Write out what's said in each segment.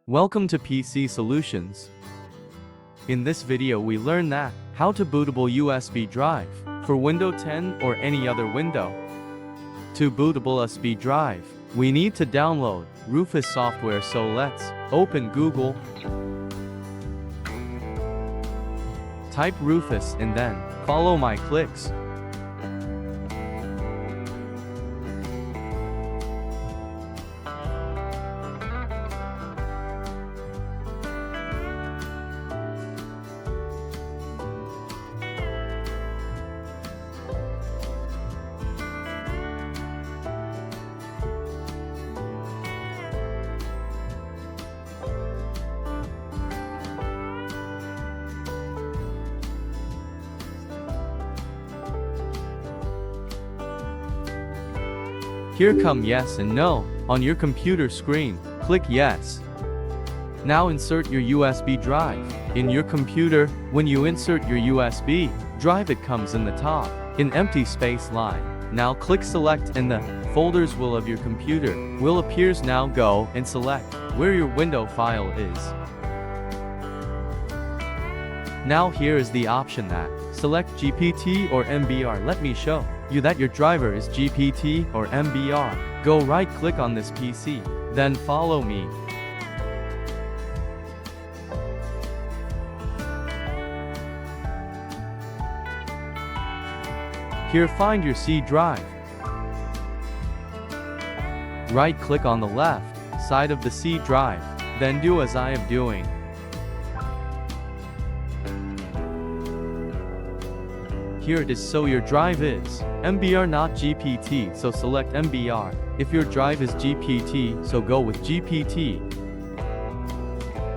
Welcome to PC Solutions. In this video we learn that how to bootable USB drive for Windows 10 or any other window. To bootable USB drive, we need to download Rufus software, so let's open Google, type Rufus and then follow my clicks. Here come yes and no on your computer screen. Click yes. Now insert your USB drive in your computer. When you insert your USB drive, it comes in the top in empty space line. Now click select and the folders of your computer will appears. Now go and select where your window file is. Now here is the option that select GPT or MBR. Let me show you that your driver is GPT or MBR. Go right click on this PC, then follow me. Here find your C drive. Right click on the left side of the C drive, then do as I am doing. Here it is, so your drive is MBR not GPT, so select MBR. If your drive is GPT, so go with GPT.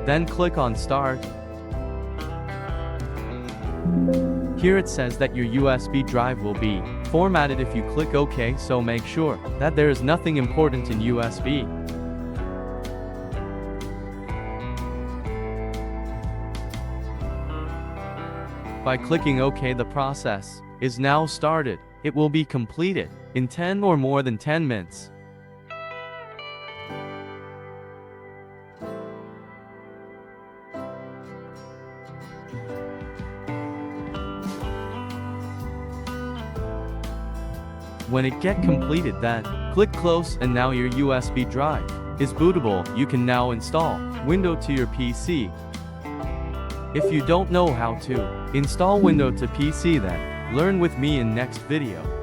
Then click on start. Here it says that your USB drive will be formatted if you click OK, so make sure that there is nothing important in USB. By clicking OK, the process is now started. It will be completed in 10 or more than 10 minutes. When it get completed, then click close, and now your USB drive is bootable. You can now install Windows to your PC. If you don't know how to install Windows to PC, then learn with me in next video.